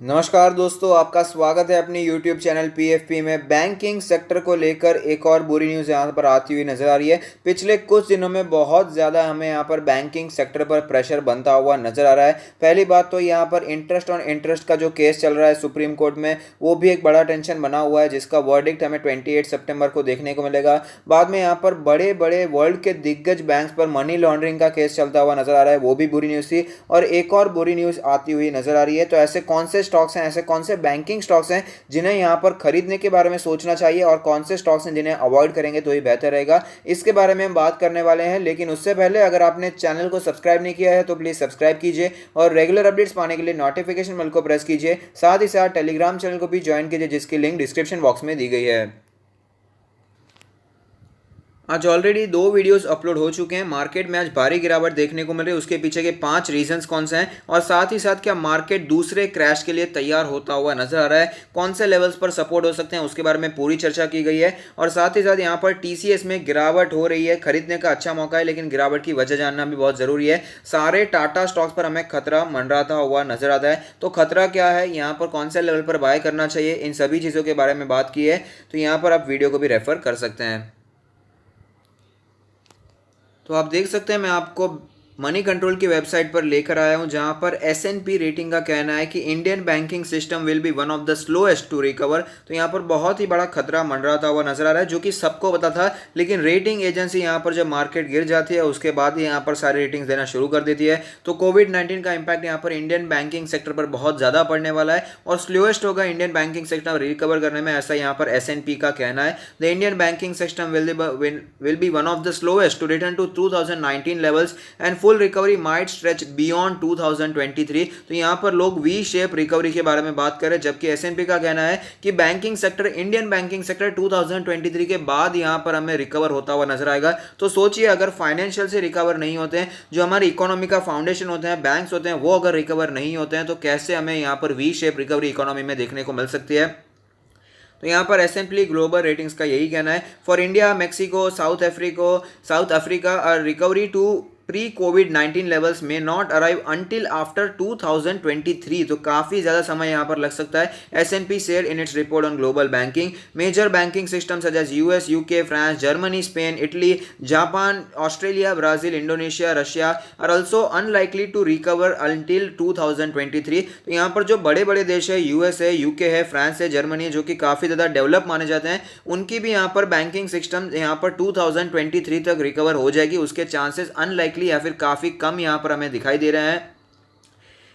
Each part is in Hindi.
नमस्कार दोस्तों, आपका स्वागत है अपने YouTube चैनल PFP में। बैंकिंग सेक्टर को लेकर एक और बुरी न्यूज़ यहाँ पर आती हुई नज़र आ रही है। पिछले कुछ दिनों में बहुत ज़्यादा हमें यहाँ पर बैंकिंग सेक्टर पर प्रेशर बनता हुआ नज़र आ रहा है। पहली बात तो यहाँ पर इंटरेस्ट ऑन इंटरेस्ट का जो केस चल रहा है सुप्रीम कोर्ट में, वो भी एक बड़ा टेंशन बना हुआ है, जिसका वर्डिक्ट हमें 28 सितंबर को देखने को मिलेगा। बाद में यहाँ पर बड़े बड़े वर्ल्ड के दिग्गज बैंक्स पर मनी लॉन्ड्रिंग का केस चलता हुआ नज़र आ रहा है, वो भी बुरी न्यूज़ थी। और एक और बुरी न्यूज़ आती हुई नज़र आ रही है। तो ऐसे कौन से स्टॉक्स हैं, ऐसे कौन से बैंकिंग स्टॉक्स हैं जिन्हें यहां पर खरीदने के बारे में सोचना चाहिए, और कौन से स्टॉक्स हैं जिन्हें अवॉइड करेंगे तो ही बेहतर रहेगा, इसके बारे में हम बात करने वाले हैं। लेकिन उससे पहले अगर आपने चैनल को सब्सक्राइब नहीं किया है तो प्लीज सब्सक्राइब कीजिए और रेगुलर अपडेट्स पाने के लिए नोटिफिकेशन बेल को प्रेस कीजिए। साथ ही साथ टेलीग्राम चैनल को भी ज्वाइन कीजिए, जिसकी लिंक डिस्क्रिप्शन बॉक्स में दी गई है। आज ऑलरेडी 2 वीडियोस अपलोड हो चुके हैं। मार्केट में आज भारी गिरावट देखने को मिल रही है, उसके पीछे के 5 रीजंस कौन से हैं, और साथ ही साथ क्या मार्केट दूसरे क्रैश के लिए तैयार होता हुआ नजर आ रहा है, कौन से लेवल्स पर सपोर्ट हो सकते हैं, उसके बारे में पूरी चर्चा की गई है। और साथ ही साथ यहाँ पर TCS में गिरावट हो रही है, खरीदने का अच्छा मौका है, लेकिन गिरावट की वजह जानना भी बहुत जरूरी है। सारे टाटा स्टॉक्स पर हमें खतरा मंडराता हुआ नजर आता है, तो खतरा क्या है, यहाँ पर कौन से लेवल पर बाय करना चाहिए, इन सभी चीज़ों के बारे में बात की है। तो यहाँ पर आप वीडियो को भी रेफर कर सकते हैं। तो आप देख सकते हैं, मैं आपको मनी कंट्रोल की वेबसाइट पर लेकर आया हूं, जहां पर S&P रेटिंग का कहना है कि Indian banking system will be one of the slowest to recover. तो यहां पर बहुत ही बड़ा खतरा मंडराता हुआ नजर आ रहा है, जो कि सबको पता था। लेकिन रेटिंग एजेंसी यहां पर जब मार्केट गिर जाती है, उसके बाद यहां पर सारी रेटिंग्स देना शुरू कर देती है। तो कोविड-19 का इंपैक्ट यहां पर इंडियन बैंकिंग सेक्टर पर बहुत ज़्यादा पड़ने वाला है, और स्लोएस्ट होगा इंडियन बैंकिंग सेक्टर रिकवर करने में, ऐसा यहाँ पर S&P का कहना है। The Indian banking system will be one of the slowest to return to 2019 levels and full recovery might stretch beyond 2023। तो यहां पर लोग वी शेप रिकवरी के बारे में बात कर रहे हैं, जबकि S&P का कहना है कि banking sector, Indian banking sector 2023 के बाद यहां पर हमें रिकवर होता हुआ नजर आएगा। तो सोचिए, अगर फाइनेंशियल से रिकवर नहीं होते हैं, जो हमारी इकोनॉमी का फाउंडेशन होते हैं, बैंक्स होते हैं, वो अगर रिकवर नहीं होते हैं, तो कैसे हमें यहां पर वी शेप रिकवरी इकोनॉमी में देखने को मिल सकती है। तो यहाँ पर S&P ग्लोबल रेटिंग्स का यही कहना है, for India, Mexico, South Africa recovery to pre COVID levels में नॉट अराइव अंटिल आफ्टर 2023। तो काफ़ी ज़्यादा समय यहाँ पर लग सकता है। S&P said in its report on global banking, major banking systems such as US, UK, France, Germany, Spain, Italy, Japan, Australia, Brazil, Indonesia, Russia are also unlikely to recover until 2023। तो यहाँ पर जो बड़े बड़े देश है, US है, UK है, फ्रांस है, जर्मनी है, जो कि काफ़ी ज़्यादा डेवलप माने जाते हैं, उनकी भी यहाँ पर बैंकिंग सिस्टम यहाँ पर 2023 तक रिकवर हो जाएगी। उसके चांसेस अनलाइकली या फिर काफी कम यहां पर हमें दिखाई दे रहे हैं।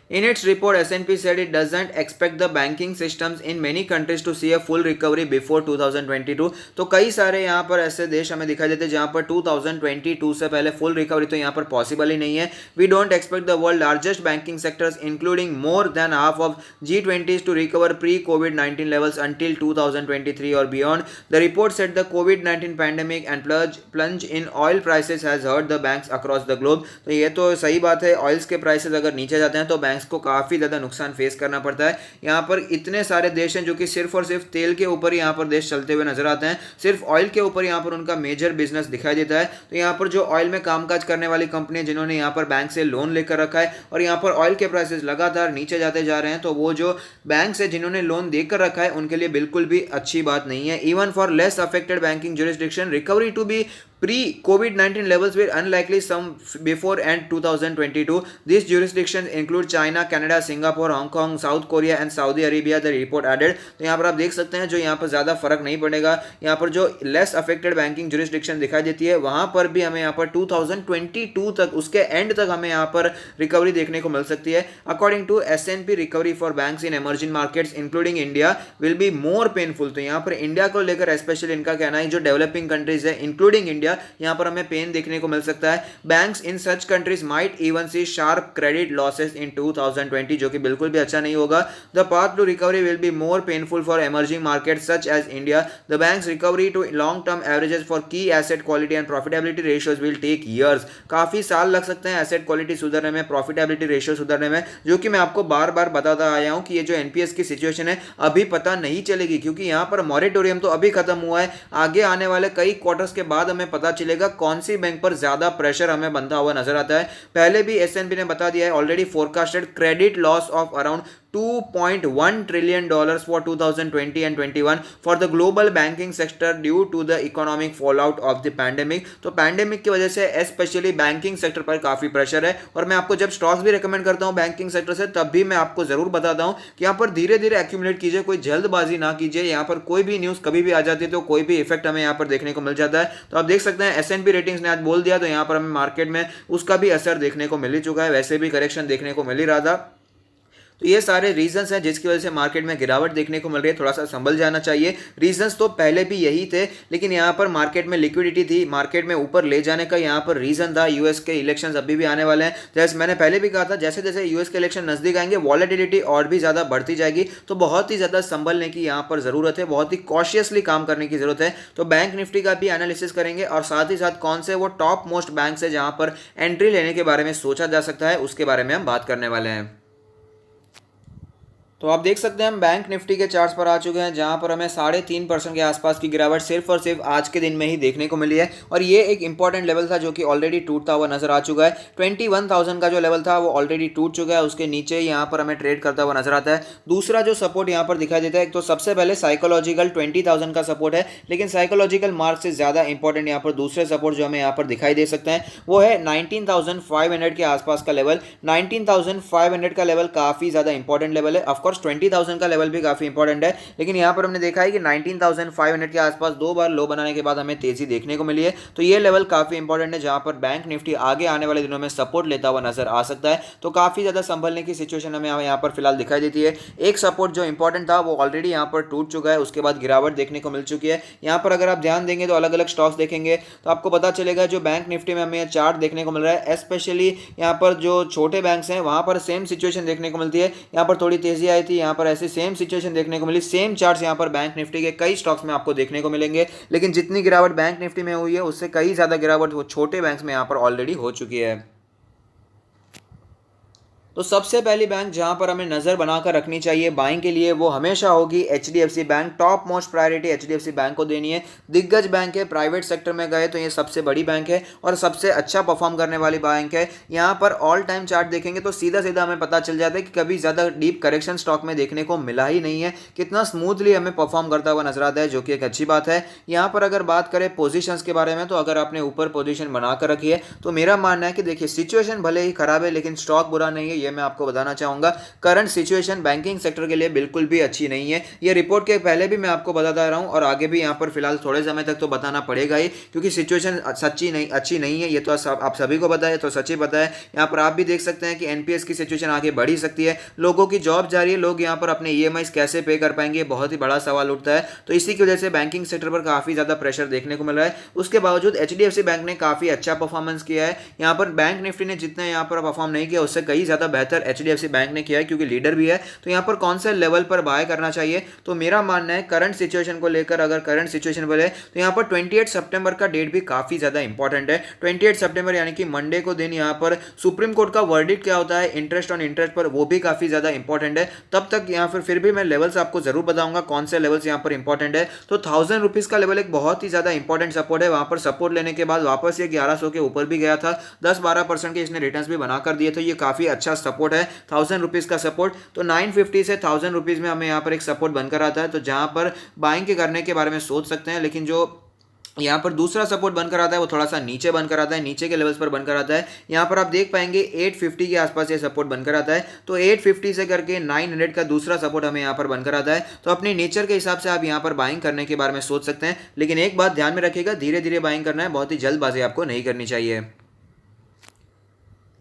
In its report, S&P said it doesn't expect the banking systems in many countries to see a full recovery before 2022। तो कई सारे यहाँ पर ऐसे देश हमें दिखाई देते हैं जहाँ पर 2022 से पहले फुल रिकवरी तो यहाँ पर पॉसिबल ही नहीं है। We don't expect the world largest banking sectors including more than half of G20s to recover pre-COVID-19 levels until 2023 or beyond। The report said the COVID-19 pandemic and plunge in oil prices has hurt the banks across the globe। तो ये तो सही बात है, ऑयल्स के प्राइसेस अगर नीचे जाते हैं तो बैंक्स को काफी ज्यादा नुकसान फेस करना पड़ता है। यहाँ पर इतने सारे देश हैं जो कि सिर्फ और सिर्फ तेल के ऊपर यहाँ पर देश चलते हुए नजर आते हैं, सिर्फ ऑयल के ऊपर यहाँ पर उनका मेजर बिजनेस दिखाई देता है। तो यहाँ पर जो ऑयल में कामकाज करने वाली कंपनी जिन्होंने यहाँ पर बैंक से लोन लेकर रखा है, और यहाँ पर ऑयल के प्राइसेस लगातार नीचे जाते जा रहे हैं, तो वो जो बैंक से जिन्होंने लोन देकर रखा है उनके लिए बिल्कुल भी अच्छी बात नहीं है। Even for less affected banking jurisdiction recovery to be pre-COVID-19 levels were unlikely some before end 2022। These jurisdictions include China, Canada, Singapore, Hong Kong, South Korea and Saudi Arabia, the report added। तो यहाँ पर आप देख सकते हैं, जो यहाँ पर ज़्यादा फर्क नहीं पड़ेगा, यहाँ पर जो लेस अफेक्टेड बैंकिंग जुरिस्डिक्शन दिखाई देती है, वहाँ पर भी हमें यहाँ पर 2022 तक, उसके एंड तक हमें यहाँ पर रिकवरी देखने को मिल सकती है। According to S&P, recovery for banks in emerging markets including India will be more painful. तो यहाँ पर इंडिया को लेकर स्पेशली इनका कहना है, जो डेवलपिंग कंट्रीज है इंक्लूडिंग इंडिया, यहां पर हमें पेन देखने को मिल सकता है। Banks in such countries might even see sharp credit losses in 2020, जो कि बिल्कुल भी अच्छा नहीं होगा। The path to recovery will be more painful for emerging markets such as India. The banks recovery to long term averages for key asset quality and profitability ratios will take years. काफी साल लग सकते हैं एसेट क्वालिटी सुधरने में, प्रॉफिटेबिलिटी रेशियो सुधरने में, जो कि मैं आपको बार बार बताता आया हूं कि ये जो एनपीएस की सिचुएशन है अभी पता नहीं चलेगी, क्योंकि यहां पर मॉरेटोरियम तो अभी खत्म हुआ है। आगे आने वाले कई क्वार्टर्स के बाद हमें पता चलेगा कौन सी बैंक पर ज्यादा प्रेशर हमें बनता हुआ नजर आता है। पहले भी S&P ने बता दिया है, already forecasted credit loss of around $2.1 trillion for 2020 and 21 for the global banking sector due to the economic fallout of the pandemic। तो पैंडेमिक की वजह से स्पेशली बैंकिंग सेक्टर पर काफी प्रेशर है, और मैं आपको जब स्टॉक्स भी रेकमेंड करता हूं बैंकिंग सेक्टर से, तब भी मैं आपको जरूर बताता हूं कि यहां पर धीरे धीरे एक्यूमुलेट कीजिए, कोई जल्दबाजी ना कीजिए। यहां पर कोई भी न्यूज कभी भी आ जाती है तो कोई भी इफेक्ट हमें यहां पर देखने को मिल जाता है। तो आप देख सकते हैं S&P रेटिंग्स ने आज बोल दिया, तो यहां पर हमें मार्केट में उसका भी असर देखने को मिल ही चुका है, वैसे भी करेक्शन देखने को मिल ही रहा था। तो ये सारे रीजंस हैं जिसकी वजह से मार्केट में गिरावट देखने को मिल रही है, थोड़ा सा संभल जाना चाहिए। रीजंस तो पहले भी यही थे, लेकिन यहाँ पर मार्केट में लिक्विडिटी थी, मार्केट में ऊपर ले जाने का यहाँ पर रीजन था यूएस के इलेक्शंस अभी भी आने वाले हैं। जैसे मैंने पहले भी कहा था, जैसे जैसे यूएस के इलेक्शन नजदीक आएंगे वॉलेटिलिटी और भी ज्यादा बढ़ती जाएगी, तो बहुत ही ज्यादा संभलने की यहाँ पर जरूरत है, बहुत ही कॉशियसली काम करने की जरूरत है। तो बैंक निफ्टी का भी एनालिसिस करेंगे, और साथ ही साथ कौन से वो टॉप मोस्ट बैंक है जहां पर एंट्री लेने के बारे में सोचा जा सकता है, उसके बारे में हम बात करने वाले हैं। तो आप देख सकते हैं हम बैंक निफ्टी के चार्ट्स पर आ चुके हैं, जहां पर हमें 3.5% के आसपास की गिरावट सिर्फ और सिर्फ आज के दिन में ही देखने को मिली है, और ये एक इंपॉर्टेंट लेवल था जो कि ऑलरेडी टूटता हुआ नजर आ चुका है। 21,000 का जो लेवल था वो ऑलरेडी टूट चुका है, उसके नीचे यहाँ पर हमें ट्रेड करता हुआ नजर आता है। दूसरा जो सपोर्ट यहाँ पर दिखाई देता है, तो सबसे पहले साइकोलॉजिकल 20,000 का सपोर्ट है, लेकिन साइकोलॉजिकल मार्क से ज्यादा इंपॉर्टेंट यहाँ पर दूसरे सपोर्ट जो हमें यहाँ पर दिखाई दे सकते हैं वो है 19,500 के आसपास का लेवल। 19,500 का लेवल काफी ज्यादा इंपॉर्टेंट लेवल है। ऑफकोर्स 20,000 का लेवल भी काफी इंपॉर्टेंट है, लेकिन यहां पर हमने देखा है कि 19,500 के आसपास दो बार लो बनाने के बाद हमें तेजी देखने को मिली है। तो ये लेवल काफी इंपॉर्टेंट है, जहां पर बैंक निफ्टी आगे आने वाले दिनों में सपोर्ट लेता हुआ नजर आ सकता है। तो काफी ज्यादा संभलने की सिचुएशन हमें यहां पर फिलहाल दिखाई देती है। एक सपोर्ट जो इंपॉर्टेंट था वो ऑलरेडी यहां पर टूट चुका है, उसके बाद गिरावट देखने को मिल चुकी है। यहां पर अगर आप ध्यान देंगे तो अलग अलग स्टॉक्स देखेंगे तो आपको पता चलेगा जो बैंक निफ्टी में हमें चार्ट देखने को मिल रहा है, स्पेशली यहां पर जो छोटे बैंक्स हैं वहां पर सेम सिचुएशन देखने को मिलती है। यहां पर थोड़ी तेजी आई थी, यहां पर ऐसी सेम सिचुएशन देखने को मिली। सेम चार्ट्स यहां पर बैंक निफ्टी के कई स्टॉक्स में आपको देखने को मिलेंगे, लेकिन जितनी गिरावट बैंक निफ्टी में हुई है उससे कई ज्यादा गिरावट वो छोटे बैंक्स में यहां पर ऑलरेडी हो चुकी है। तो सबसे पहली बैंक जहां पर हमें नजर बनाकर रखनी चाहिए बाइंग के लिए वो हमेशा होगी HDFC bank. Top most priority HDFC bank को देनी है। दिग्गज बैंक है, प्राइवेट सेक्टर में गए तो ये सबसे बड़ी बैंक है और सबसे अच्छा परफॉर्म करने वाली बैंक है। यहाँ पर ऑल टाइम चार्ट देखेंगे तो सीधा सीधा हमें पता चल जाता है कि कभी ज्यादा डीप करेक्शन स्टॉक में देखने को मिला ही नहीं है, कितना स्मूथली हमें परफॉर्म करता हुआ नजर आता है, जो कि एक अच्छी बात है। यहाँ पर अगर बात करें पोजीशंस के बारे में, तो अगर आपने ऊपर पोजीशन बनाकर रखी है तो मेरा मानना है कि देखिए सिचुएशन भले ही खराब है लेकिन स्टॉक बुरा नहीं है, ये मैं आपको बताना चाहूंगा। करंट सिचुएशन बैंकिंग सेक्टर के लिए बिल्कुल भी अच्छी नहीं है। ये रिपोर्ट के पहले भी मैं आपको बताता रहा हूं और आगे भी यहां पर फिलहाल थोड़े समय तक तो बताना पड़ेगा ही, क्योंकि सिचुएशन अच्छी नहीं है। ये तो आप सभी को पता है, तो सच्ची पता है। यहां पर आप भी देख सकते हैं कि एनपीएस की सिचुएशन आगे बढ़ ही सकती है। लोगों की जॉब जा रही है, लोग यहां पर अपने ईएमआई कैसे पे कर पाएंगे, बहुत ही बड़ा सवाल उठता है। तो इसी की वजह से बैंकिंग सेक्टर पर काफी ज्यादा प्रेशर देखने को मिल रहा है। उसके बावजूद HDFC बैंक ने काफी अच्छा परफॉर्मेंस किया है। यहां पर बैंक निफ्टी ने जितना यहां पर परफॉर्म नहीं किया उससे कई ज्यादा बेहतर HDFC बैंक ने किया है, क्योंकि लीडर भी है। तो यहां पर कौन से लेवल पर बाय करना चाहिए, तो मेरा मानना है करंट सिचुएशन को लेकर, अगर करंट सिचुएशन बोले तो यहां पर 28 सितंबर का डेट भी काफी ज्यादा इंपॉर्टेंट है। 28 सितंबर यानी कि मंडे को दिन यहां पर सुप्रीम कोर्ट का वर्डिक्ट क्या होता है इंटरेस्ट ऑन इंटरेस्ट पर, वो भी काफी ज्यादा इंपॉर्टेंट है। तब तक यहां पर फिर भी मैं लेवल्स आपको जरूर बताऊंगा कौन से लेवल्स यहां पर इंपॉर्टेंट है। तो 1000 रुपीज का लेवल एक बहुत ही ज्यादा इंपॉर्टेंट सपोर्ट है। वहां पर सपोर्ट लेने के बाद वापस ये 1100 के ऊपर भी गया था, 10-12% के इसने रिटर्न्स भी बनाकर दिए, तो ये काफी अच्छा सपोर्ट है 1000 रुपीज का सपोर्ट। तो 950 से 1000 रुपीज में हमें यहाँ पर एक सपोर्ट बनकर आता है, तो जहां पर बाइंग के करने के बारे में सोच सकते हैं। लेकिन जो यहाँ पर दूसरा सपोर्ट बनकर आता है वो थोड़ा सा नीचे बनकर आता है, नीचे के लेवल्स पर बनकर आता है। यहाँ पर आप देख पाएंगे 850 के आसपास ये सपोर्ट बनकर आता है। तो 850 से करके 900 का दूसरा सपोर्ट हमें यहाँ पर बनकर आता है। तो अपने नेचर के हिसाब से आप यहाँ पर बाइंग करने के बारे में सोच सकते हैं, लेकिन एक बात ध्यान में रखिएगा, धीरे धीरे बाइंग करना है, बहुत ही जल्दबाजी आपको नहीं करनी चाहिए।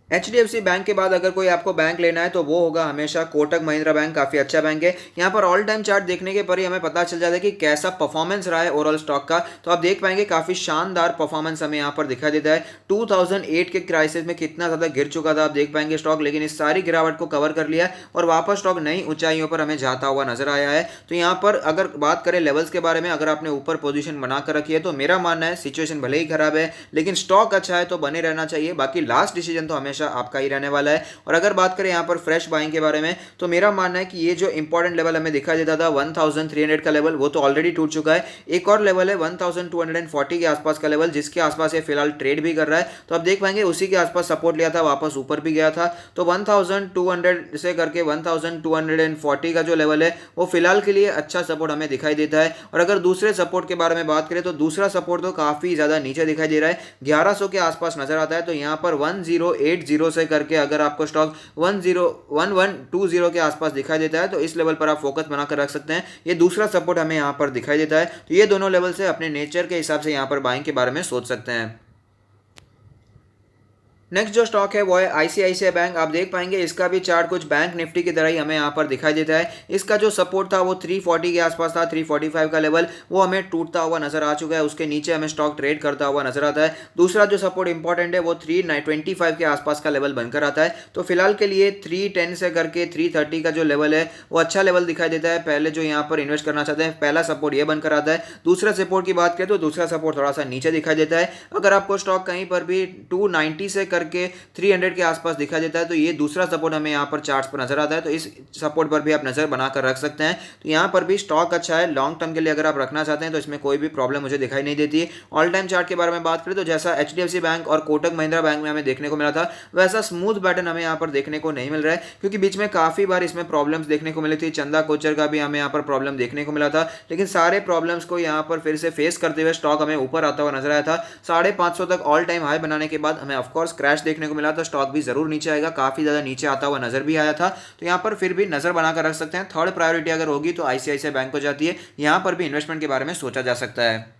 HDFC बैंक के बाद अगर कोई आपको बैंक लेना है तो वो होगा हमेशा कोटक महिंद्रा बैंक। काफी अच्छा बैंक है। यहाँ पर ऑल टाइम चार्ट देखने के पर ही हमें पता चल जाता है कि कैसा परफॉर्मेंस रहा है ओवरऑल स्टॉक का। तो आप देख पाएंगे काफी शानदार परफॉर्मेंस हमें यहाँ पर दिखाई देता है। 2008 के क्राइसिस में कितना ज्यादा गिर चुका था आप देख पाएंगे स्टॉक, लेकिन इस सारी गिरावट को कवर कर लिया और वापस स्टॉक नई ऊंचाइयों पर हमें जाता हुआ नजर आया है। तो यहाँ पर अगर बात करें लेवल्स के बारे में, अगर आपने ऊपर पोजीशन बनाकर रखी है तो मेरा मानना है सिचुएशन भले ही खराब है लेकिन स्टॉक अच्छा है तो बने रहना चाहिए। बाकी लास्ट डिसीजन तो हमेशा हमेशा आपका ही रहने वाला है। और अगर बात करें यहाँ पर फ्रेश बाइंग के बारे में, तो मेरा मानना है कि ये जो इंपॉर्टेंट लेवल हमें दिखाई देता था 1300 का लेवल, वो तो ऑलरेडी टूट चुका है। एक और लेवल है 1240 के आसपास का लेवल, जिसके आसपास ये फिलहाल ट्रेड भी कर रहा है। तो आप देख पाएंगे उसी के आसपास सपोर्ट लिया था, वापस ऊपर भी गया था। तो 1200 से करके 1240 का जो लेवल है वो फिलहाल के लिए अच्छा सपोर्ट हमें दिखाई देता है। और अगर दूसरे सपोर्ट के बारे में बात करें तो दूसरा सपोर्ट तो काफी ज्यादा नीचे दिखाई दे रहा है, 1100 के आसपास नजर आता है। तो यहाँ पर 1080 से करके अगर आपको स्टॉक 1120 के आसपास दिखाई देता है तो इस लेवल पर आप फोकस बनाकर रख सकते हैं। ये दूसरा सपोर्ट हमें यहाँ पर दिखाई देता है। तो ये दोनों लेवल से अपने नेचर के हिसाब से यहाँ पर बाइंग के बारे में सोच सकते हैं। नेक्स्ट जो स्टॉक है वो है आईसीआईसीआई बैंक। आप देख पाएंगे इसका भी चार्ट कुछ बैंक निफ्टी की तरह ही हमें यहाँ पर दिखाई देता है। इसका जो सपोर्ट था वो 340 के आसपास था, 345 का लेवल वो हमें टूटता हुआ नजर आ चुका है, उसके नीचे हमें स्टॉक ट्रेड करता हुआ नजर आता है। दूसरा जो सपोर्ट इंपॉर्टेंट है वो 325 के आसपास का लेवल बनकर आता है। तो फिलहाल के लिए 310 से करके 330 का जो लेवल है वो अच्छा लेवल दिखाई देता है। पहले जो यहाँ पर इन्वेस्ट करना चाहते हैं पहला सपोर्ट ये बनकर आता है। दूसरा सपोर्ट की बात करें तो दूसरा सपोर्ट थोड़ा सा नीचे दिखाई देता है। अगर आपको स्टॉक कहीं पर भी 290 से करके 300 के आसपास दिखाई देता है तो ये दूसरा सपोर्ट हमें यहाँ पर चार्ट्स पर नजर आता है। तो इस सपोर्ट पर भी आप नजर बनाकर रख सकते हैं। तो यहाँ पर भी स्टॉक अच्छा है, लॉन्ग टर्म के लिए अगर आप रखना चाहते हैं तो इसमें कोई भी प्रॉब्लम मुझे दिखाई नहीं देती है। ऑल टाइम चार्ट के बारे में बात करें तो जैसा एचडीएफसी बैंक और कोटक महिंद्रा बैंक में हमें देखने को मिला था वैसा स्मूथ पैटर्न हमें यहाँ पर देखने को नहीं मिल रहा है, क्योंकि बीच में काफी बार इसमें प्रॉब्लम्स देखने को मिली थी। चंदा कोचर का भी हमें यहाँ पर प्रॉब्लम देखने को मिला था, लेकिन सारे प्रॉब्लम्स को यहाँ पर फिर से फेस करते हुए स्टॉक हमें ऊपर आता हुआ नजर आया था। 550 तक ऑल टाइम हाई बनाने के बाद हमें ऑफकोर्स क्रैश देखने को मिला था, स्टॉक भी जरूर नीचे आएगा, काफी ज्यादा नीचे आता हुआ नजर भी आया था। तो यहाँ पर फिर भी नजर बनाकर रख सकते हैं। थर्ड प्रायोरिटी अगर होगी तो आईसीआईसीआई बैंक को जाती है, यहाँ पर भी इन्वेस्टमेंट के बारे में सोचा जा सकता है।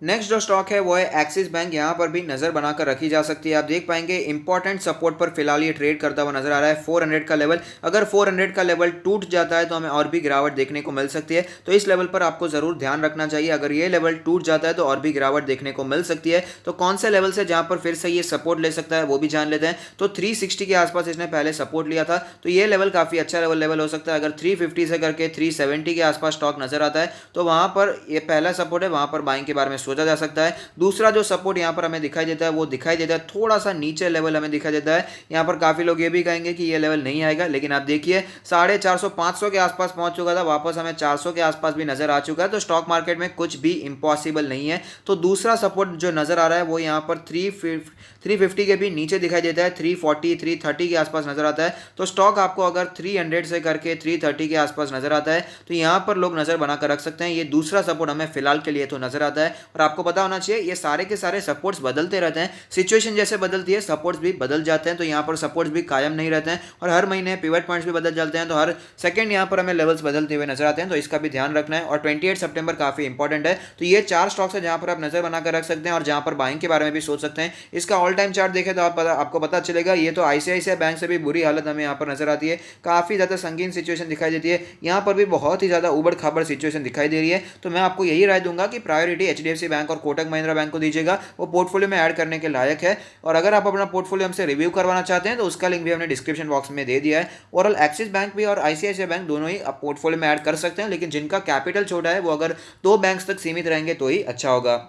नेक्स्ट जो स्टॉक है वो है एक्सिस बैंक। यहाँ पर भी नजर बनाकर रखी जा सकती है। आप देख पाएंगे इंपॉर्टेंट सपोर्ट पर फिलहाल ये ट्रेड करता हुआ नजर आ रहा है 400 का लेवल। अगर 400 का लेवल टूट जाता है तो हमें और भी गिरावट देखने को मिल सकती है, तो इस लेवल पर आपको जरूर ध्यान रखना चाहिए। अगर ये लेवल टूट जाता है तो और भी गिरावट देखने को मिल सकती है। तो कौन से लेवल से जहां पर फिर से ये सपोर्ट ले सकता है वो भी जान लेते हैं। तो 360 के आसपास इसने पहले सपोर्ट लिया था, तो ये लेवल काफी अच्छा लेवल हो सकता है। अगर 350 से करके 370 के आसपास स्टॉक नजर आता है तो वहां पर ये पहला सपोर्ट है, वहां पर बाइंग के बारे में सोचा जा सकता है। दूसरा जो सपोर्ट यहाँ पर हमें दिखाई देता है वो दिखाई देता है थोड़ा सा नीचे लेवल हमें दिखाई देता है। यहाँ पर काफी लोग ये भी कहेंगे कि ये लेवल नहीं आएगा, लेकिन आप देखिए 450 500 के आसपास पहुंच चुका था, वापस हमें 400 के आसपास भी नजर आ चुका है। तो स्टॉक मार्केट में कुछ भी इम्पॉसिबल नहीं है। तो दूसरा सपोर्ट जो नजर आ रहा है वो यहाँ पर 350 के भी नीचे दिखाई देता है, 340 330 के आसपास नजर आता है। तो स्टॉक आपको अगर 300 से करके 330 के आसपास नजर आता है तो यहाँ पर लोग नजर बनाकर रख सकते हैं। ये दूसरा सपोर्ट हमें फिलहाल के लिए तो नजर आता है। और आपको पता होना चाहिए ये सारे के सारे सपोर्ट्स बदलते रहते हैं, सिचुएशन जैसे बदलती है सपोर्ट्स भी बदल जाते हैं। तो यहाँ पर सपोर्ट्स भी कायम नहीं रहते हैं और हर महीने पिवट पॉइंट्स भी बदल जाते हैं। तो हर सेकंड यहाँ पर हमें लेवल्स बदलते हुए नजर आते हैं, तो इसका भी ध्यान रखना है। और 28 सितंबर काफी इंपॉर्टेंट है। तो ये 4 स्टॉक्स है जहां पर आप नजर बनाकर रख सकते हैं और जहां पर बाइंग के बारे में भी सोच सकते हैं। इसका ऑल टाइम चार्ट देखें तो आपको पता चलेगा ये तो आईसीआईसीआई बैंक से भी बुरी हालत हमें यहाँ पर नजर आती है, काफी ज्यादा संगीन सिचुएशन दिखाई देती है। यहाँ पर भी बहुत ही ज्यादा उबड़ खाबड़ सिचुएशन दिखाई दे रही है। तो मैं आपको यही राय दूंगा कि प्रायोरिटी एचडीएफसी बैंक और कोटक महिंद्रा बैंक को दीजिएगा, वो पोर्टफोलियो में ऐड करने के लायक है। और अगर आप अपना पोर्टफोलियो हमसे रिव्यू करवाना चाहते हैं तो उसका लिंक भी हमने डिस्क्रिप्शन बॉक्स में दे दिया है। ओवरऑल एक्सिस बैंक भी और आईसीआईसीआई बैंक दोनों ही आप पोर्टफोलियो में ऐड कर सकते हैं, लेकिन जिनका कैपिटल छोटा है वो अगर 2 बैंक्स तक सीमित रहेंगे तो ही अच्छा होगा।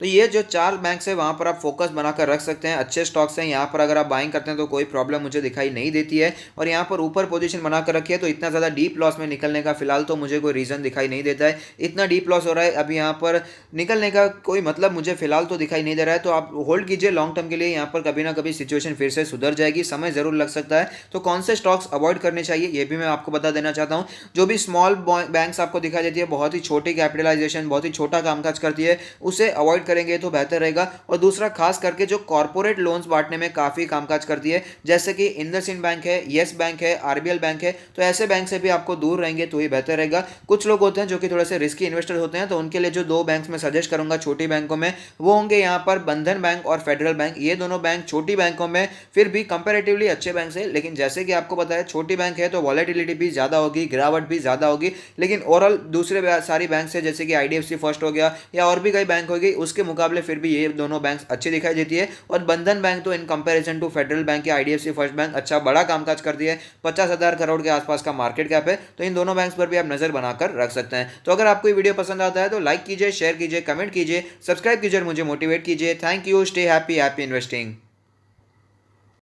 तो ये जो 4 बैंक्स है वहाँ पर आप फोकस बनाकर रख सकते हैं, अच्छे स्टॉक्स हैं। यहाँ पर अगर आप बाइंग करते हैं तो कोई प्रॉब्लम मुझे दिखाई नहीं देती है। और यहाँ पर ऊपर पोजीशन बनाकर रखिए तो इतना ज़्यादा डीप लॉस में निकलने का फिलहाल तो मुझे कोई रीज़न दिखाई नहीं देता है। इतना डीप लॉस हो रहा है अभी यहाँ पर निकलने का कोई मतलब मुझे फिलहाल तो दिखाई नहीं दे रहा है। तो आप होल्ड कीजिए लॉन्ग टर्म के लिए, यहाँ पर कभी ना कभी सिचुएशन फिर से सुधर जाएगी, समय जरूर लग सकता है। तो कौन से स्टॉक्स अवॉइड करने चाहिए ये भी मैं आपको बता देना चाहता हूँ। जो भी स्मॉल बैंक्स आपको दिखाई देती है, बहुत ही छोटी कैपिटलाइजेशन, बहुत ही छोटा कामकाज करती है, उसे अवॉइड करेंगे तो बेहतर रहेगा। और दूसरा खास करके जो कॉर्पोरेट लोन्स बांटने में काफी कामकाज करती है, जैसे कि इंडसइंड बैंक है, येस बैंक है, आरबीएल बैंक है, तो ऐसे बैंक से भी आपको दूर रहेंगे तो ही बेहतर रहेगा। कुछ लोग होते हैं जो कि थोड़े से रिस्की इन्वेस्टर होते हैं, तो उनके लिए जो 2 बैंक में सजेस्ट करूंगा छोटी बैंकों में, वो होंगे यहाँ पर बंधन बैंक और फेडरल बैंक। ये दोनों बैंक छोटी बैंकों में फिर भी कंपैरेटिवली अच्छे बैंक है, लेकिन जैसे कि आपको पता है छोटी बैंक है तो वॉलेटिलिटी भी ज्यादा होगी, गिरावट भी ज्यादा होगी। लेकिन ओवरऑल दूसरे सारी बैंक से जैसे कि आईडीएफसी फर्स्ट हो गया या और भी कई बैंक होगी, उसके मुकाबले फिर भी ये दोनों बैंक्स अच्छी दिखाई देती है। और बंधन बैंक तो in comparison to Federal Bank या आईडीएफसी फर्स्ट बैंक अच्छा बड़ा कामकाज करती है, 50,000 करोड़ के आसपास का मार्केट कैप है। तो इन दोनों बैंक्स पर भी आप नजर बनाकर रख सकते हैं। तो अगर आपको ये वीडियो पसंद आता है तो लाइक कीजिए, शेयर कीजिए, कमेंट कीजिए, सब्सक्राइब कीजिए और मुझे मोटिवेट कीजिए। Thank you, stay happy, happy investing.